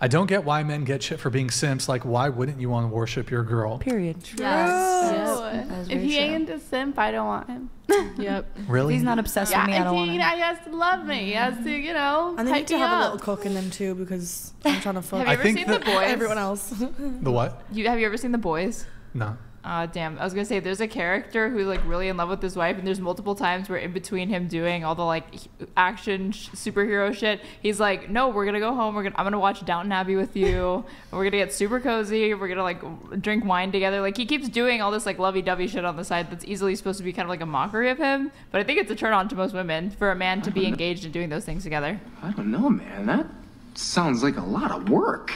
I don't get why men get shit for being simps. Like, why wouldn't you want to worship your girl? Period. Yes. If he ain't a simp, I don't want him. Yep. Really? If he's not obsessed with me, I don't want him. He has to love me. He has to, you know, And they need to have up. a little cook in them too, because I'm trying to fuck Have you ever seen The Boys? everyone else. The what? Have you ever seen The Boys? No. Damn. I was gonna say there's a character who's like really in love with his wife, and there's multiple times where in between him doing all the like action superhero shit, he's like, "No, we're gonna go home. I'm gonna watch Downton Abbey with you. And we're gonna get super cozy. We're gonna like drink wine together." Like he keeps doing all this like lovey-dovey shit on the side that's easily supposed to be kind of like a mockery of him. But I think it's a turn on to most women for a man to be engaged in doing those things together. I don't know, man. That sounds like a lot of work.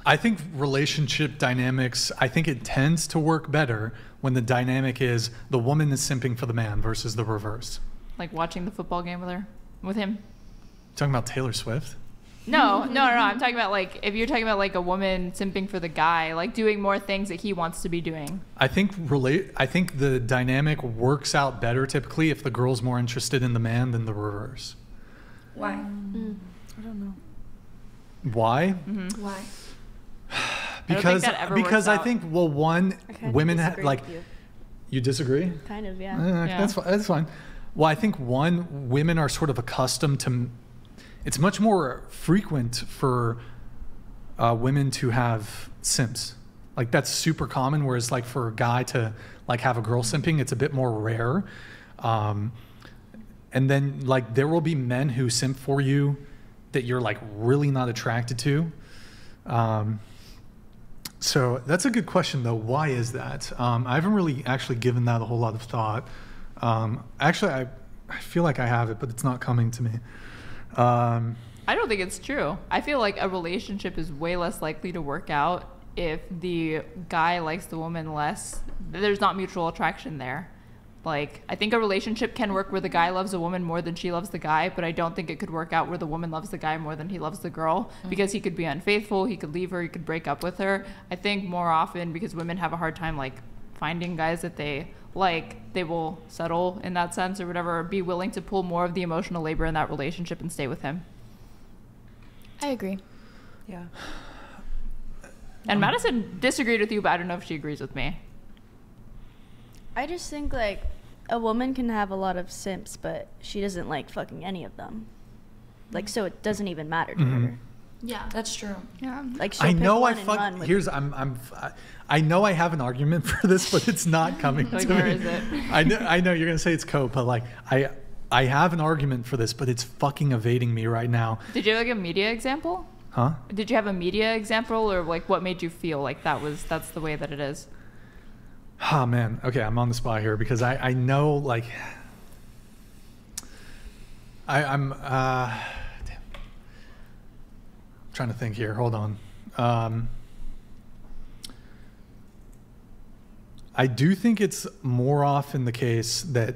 I think relationship dynamics, I think it tends to work better when the dynamic is the woman is simping for the man versus the reverse. Like watching the football game with him. Talking about Taylor Swift? No. I'm talking about like if you're talking about like a woman simping for the guy, like doing more things that he wants to be doing. I think the dynamic works out better typically if the girl's more interested in the man than the reverse. Why? I don't know. Why? Mm-hmm. Why? Because I think one women like with you disagree? Kind of, yeah. That's fine. Well, I think women are sort of accustomed to. It's much more frequent for women to have simps. Like that's super common. Whereas like for a guy to like have a girl simping, it's a bit more rare. And then like there will be men who simp for you that you're like really not attracted to. So that's a good question, though. Why is that? I haven't really actually given that a whole lot of thought. Actually, I feel like I have it, but it's not coming to me. I don't think it's true. I feel like a relationship is way less likely to work out if the guy likes the woman less. There's not mutual attraction there. Like, I think a relationship can work where the guy loves a woman more than she loves the guy, but I don't think it could work out where the woman loves the guy more than he loves the girl, because he could be unfaithful, he could leave her, he could break up with her. I think more often, because women have a hard time, like, finding guys that they like, they will settle in that sense or whatever, or be willing to pull more of the emotional labor in that relationship and stay with him. I agree. Yeah. And Madison disagreed with you, but I don't know if she agrees with me. I just think, like, a woman can have a lot of simps, but she doesn't like fucking any of them. Like, so it doesn't even matter to her. Yeah, that's true. Yeah. Like, she'll I pick know one and run with here's I know I have an argument for this, but it's not coming Like, to where me. is it? I know you're gonna say it's cope, but like I have an argument for this, but it's fucking evading me right now. Did you have like a media example? Huh? Did you have a media example, or like what made you feel like that's the way that it is? Oh man, okay, I'm on the spot here because I know like I'm trying to think here. Hold on. I do think it's more often the case that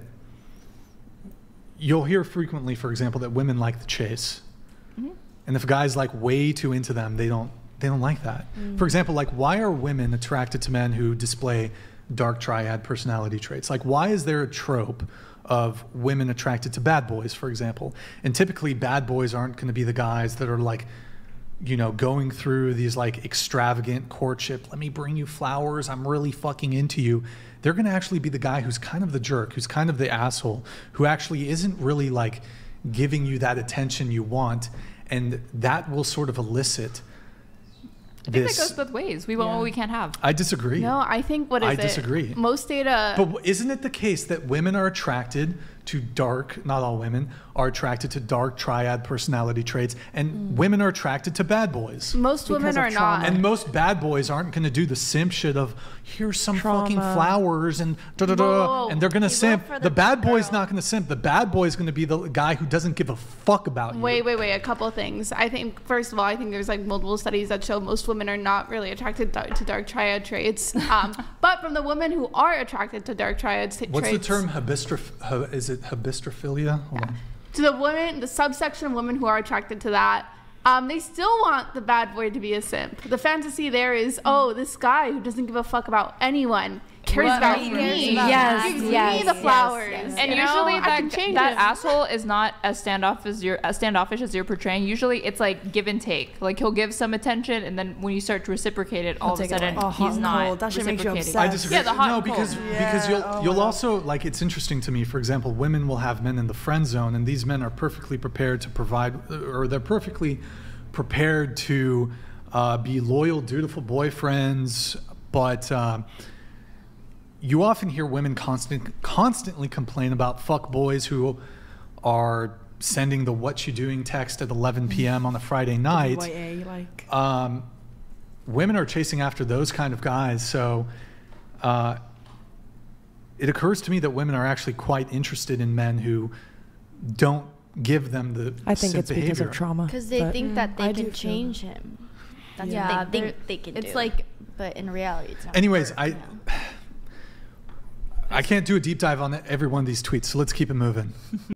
you'll hear frequently, for example, that women like the chase. Mm-hmm. And if a guy's like way too into them, they don't like that. For example, like why are women attracted to men who display dark triad personality traits? Like why is there a trope of women attracted to bad boys, for example? And typically bad boys aren't going to be the guys that are like, you know, going through these like extravagant courtship, let me bring you flowers, I'm really fucking into you. They're going to actually be the guy who's kind of the jerk, who's kind of the asshole, who actually isn't really like giving you that attention you want. And that will sort of elicit I think that goes both ways. We want what we can't have. I disagree. No, I think I disagree. Most data. But isn't it the case that women are attracted to dark, not all women, are attracted to dark triad personality traits, and women are attracted to bad boys? Most women are not. And most bad boys aren't going to do the simp shit of, here's some fucking flowers and da-da-da, and they're going to simp. The bad boy's not going to simp. The bad boy's going to be the guy who doesn't give a fuck about you. Wait. A couple things. I think, first of all, I think there's like multiple studies that show most women are not really attracted to dark triad traits. But from the women who are attracted to dark triad traits. What's the term? Is it hybistrophilia? Yeah. To the women, the subsection of women who are attracted to that, they still want the bad boy to be a simp. The fantasy there is, oh, this guy who doesn't give a fuck about anyone cares about he me. cares about Yes, Gives yes, me the yes, flowers. yes. And You know, usually I can that change that him. asshole is not as standoffish as you're portraying. Usually it's like give and take. Like he'll give some attention, and then when you start to reciprocate it, all of a take it sudden away. Oh, hot he's and not cold. That shit makes you reciprocating. upset. I disagree. Yeah, the hot no, and because cold. because Yeah, you'll oh my you'll God. also like it's interesting to me. For example, women will have men in the friend zone, and these men are perfectly prepared to provide, or they're perfectly prepared to be loyal, dutiful boyfriends. But you often hear women constantly complain about fuck boys who are sending the "what you doing" text at 11 p.m. on a Friday night. WYA, like. Women are chasing after those kind of guys, so it occurs to me that women are actually quite interested in men who don't give them the I think simp it's because behavior. of trauma. Because they think that I they do can feel change him. That's Yeah, what they they're- think they can do. it's like- but in reality, it's not. Anyways, gonna work, you know? I can't do a deep dive on every one of these tweets, so let's keep it moving.